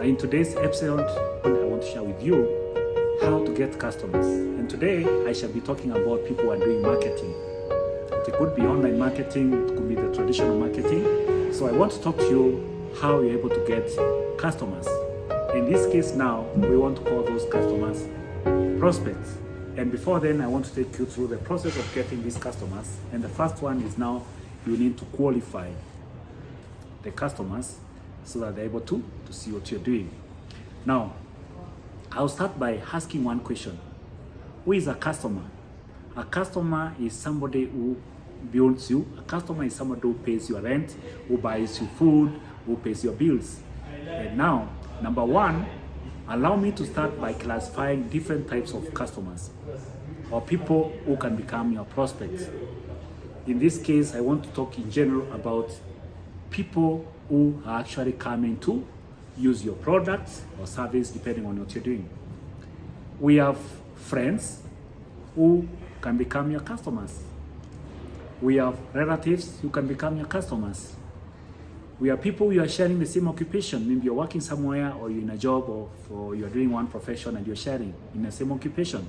In today's episode, I want to share with you how to get customers. And today, I shall be talking about people who are doing marketing. It could be online marketing, it could be the traditional marketing. So I want to talk to you how you're able to get customers. In this case now, we want to call those customers prospects. And before then, I want to take you through the process of getting these customers. And the first one is now you need to qualify the customers so that they're able to see what you're doing. Now, I'll start by asking one question. Who is a customer? A customer is somebody who builds you. A customer is somebody who pays your rent, who buys you food, who pays your bills. And now, number one, allow me to start by classifying different types of customers or people who can become your prospects. In this case, I want to talk in general about people who are actually coming to use your products or service depending on what you're doing. We have friends who can become your customers. We have relatives who can become your customers. We have people who are sharing the same occupation. Maybe you're working somewhere or you're in a job or you're doing one profession and you're sharing in the same occupation.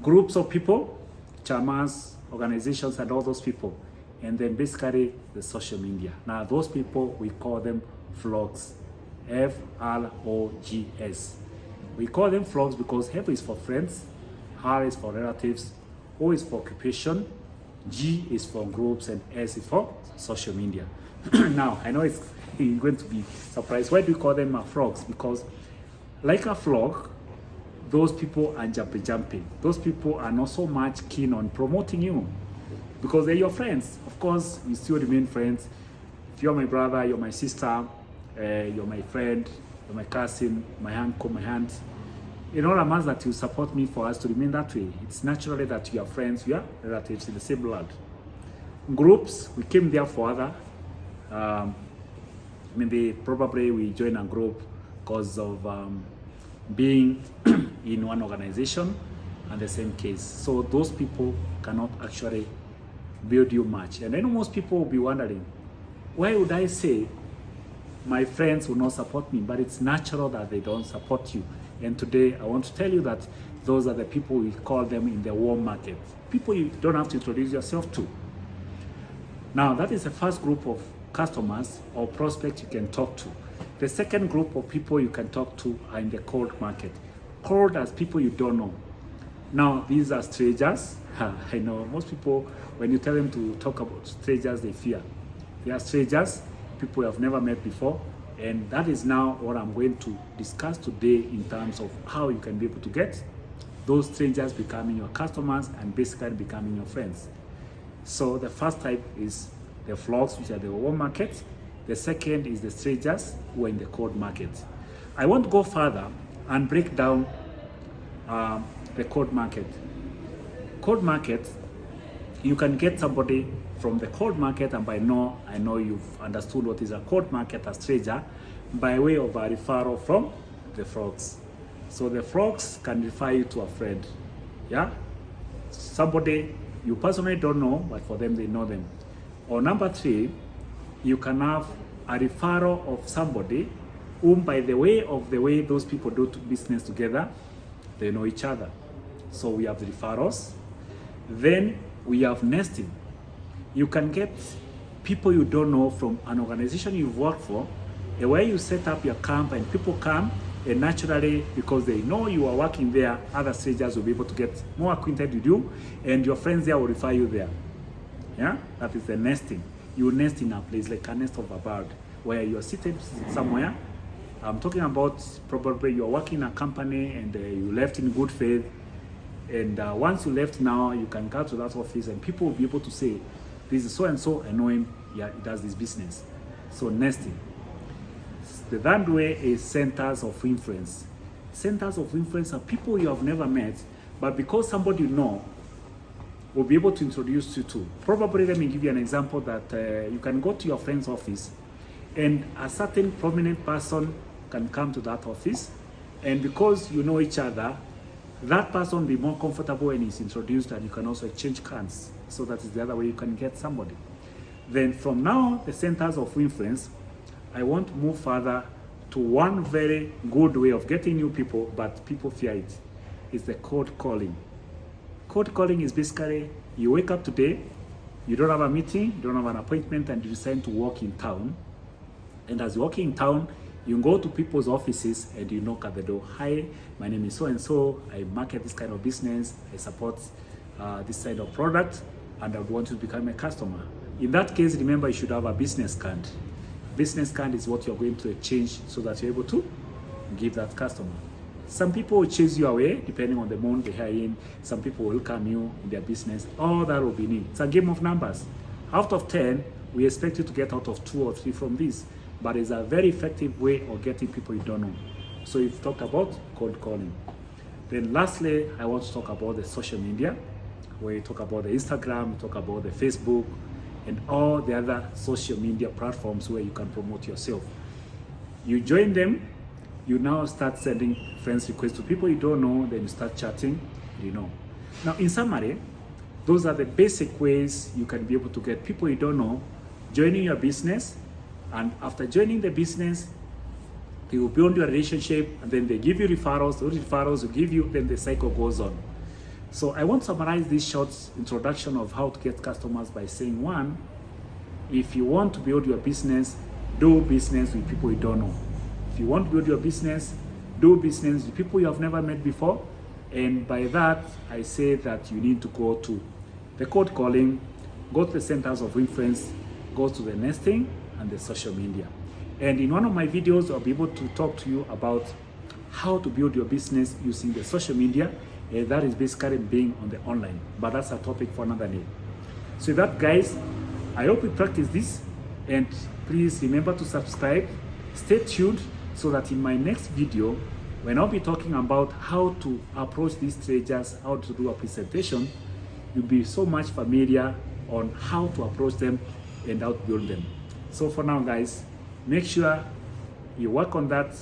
Groups of people, chamas, organizations, and all those people. And then basically the social media. Now those people, we call them flogs. F-R-O-G-S. We call them flogs because F is for friends, R is for relatives, O is for occupation, G is for groups, and S is for social media. Now, I know it's going to be surprised. Why do we call them frogs? Because like a frog, those people are jumping. Those people are not so much keen on promoting you because they're your friends. Of course, we still remain friends. If you're my brother, you're my sister, you're my friend, you're my cousin, my uncle, my aunt. In all amounts that you support me for us to remain that way. It's naturally that we are friends, we are relatives in the same blood. Groups, we came there for other. Probably we join a group because of being in one organization and the same case. So those people cannot actually build you much. And then most people will be wondering, why would I say my friends will not support me? But it's natural that they don't support you. And today I want to tell you that those are the people we call them in the warm market. People you don't have to introduce yourself to. Now that is the first group of customers or prospects you can talk to. The second group of people you can talk to are in the cold market. Cold as people you don't know. Now these are strangers. I know most people, when you tell them to talk about strangers, they fear. They are strangers, people you have never met before, and that is now what I'm going to discuss today in terms of how you can be able to get those strangers becoming your customers and basically becoming your friends. So the first type is the flogs, which are the warm market. The second is the strangers who are in the cold market. I want to go further and break down the cold market. Cold market, you can get somebody from the cold market, and I know you've understood what is a cold market, a stranger, by way of a referral from the frogs. So the frogs can refer you to a friend, yeah? Somebody you personally don't know, but for them they know them. Or number three, you can have a referral of somebody whom by the way those people do business together, they know each other. So we have the referrals. Then we have nesting. You can get people you don't know from an organization you've worked for, where you set up your camp and people come, and naturally, because they know you are working there, other strangers will be able to get more acquainted with you, and your friends there will refer you there. Yeah, that is the nesting. You nest in a place like a nest of a bird, where you are seated somewhere. I'm talking about probably you are working in a company and you left in good faith. And once you left now, you can go to that office and people will be able to say, this is so-and-so, I know him, yeah, he does this business. So nesting. The third way is centers of influence. Centers of influence are people you have never met, but because somebody you know will be able to introduce you to. Probably, let me give you an example that you can go to your friend's office and a certain prominent person can come to that office, and because you know each other, that person will be more comfortable when he's introduced, and you can also exchange cards. So that is the other way you can get somebody. Then from now, the centers of influence, I want to move further to one very good way of getting new people, but people fear it. It's the cold calling. Cold calling is basically, you wake up today, you don't have a meeting, you don't have an appointment, and you decide to walk in town. And as you walk in town, you go to people's offices and you knock at the door. Hi, my name is so-and-so. I market this kind of business. I support this kind of product, and I want you to become a customer. In that case, remember, you should have a business card. Business card is what you're going to exchange so that you're able to give that customer. Some people will chase you away depending on the mood they are in. Some people will welcome you in their business. All that will be neat. It's a game of numbers. Out of 10, we expect you to get out of 2 or 3 from this. But it's a very effective way of getting people you don't know. So you've talked about cold calling. Then lastly, I want to talk about the social media, where you talk about the Instagram, you talk about the Facebook, and all the other social media platforms where you can promote yourself. You join them, you now start sending friends requests to people you don't know, then you start chatting, you know. Now, in summary, those are the basic ways you can be able to get people you don't know joining your business. And after joining the business, they will build your relationship, and then they give you referrals. Those referrals will give you, then the cycle goes on. So I want to summarize this short introduction of how to get customers by saying, 1, if you want to build your business, do business with people you don't know. If you want to build your business, do business with people you have never met before. And by that, I say that you need to go to the cold calling, go to the centers of influence, go to the nesting, and the social media. And in one of my videos, I'll be able to talk to you about how to build your business using the social media. That is basically being on the online, but that's a topic for another day. So that, guys, I hope you practice this, and please remember to subscribe. Stay tuned so that in my next video, when I'll be talking about how to approach these strangers, how to do a presentation, you'll be so much familiar on how to approach them and how to build them. So for now, guys, make sure you work on that.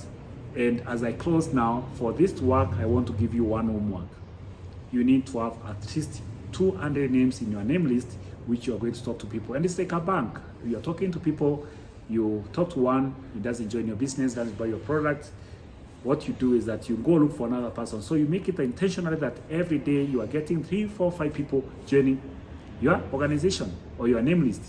And as I close now, for this to work, I want to give you one homework. You need to have at least 200 names in your name list, which you are going to talk to people. And it's like a bank. You're talking to people, you talk to one, he doesn't join your business, doesn't buy your product. What you do is that you go look for another person. So you make it intentionally that every day you are getting 3, 4, 5 people joining your organization or your name list.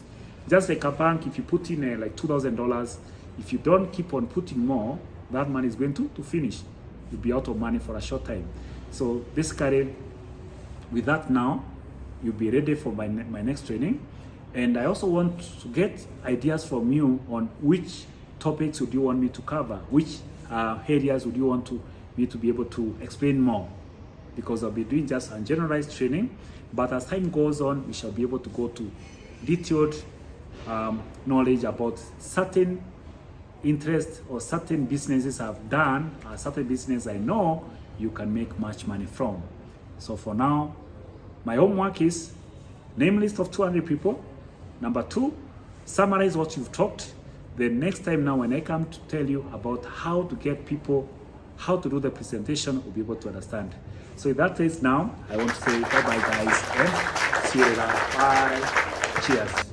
Just like a bank, if you put in like $2,000, if you don't keep on putting more, that money is going to finish. You'll be out of money for a short time. So basically, with that now, you'll be ready for my next training. And I also want to get ideas from you on which topics would you want me to cover, which areas would you want me to be able to explain more, because I'll be doing just a generalized training. But as time goes on, we shall be able to go to detailed knowledge about certain interests or certain businesses I've done, or certain business I know you can make much money from. So for now, my homework is name list of 200 people. Number 2, summarize what you've talked. The next time now, when I come to tell you about how to get people, how to do the presentation, we'll be able to understand. So in that case now, I want to say bye-bye, guys, and see you later. Bye. Cheers.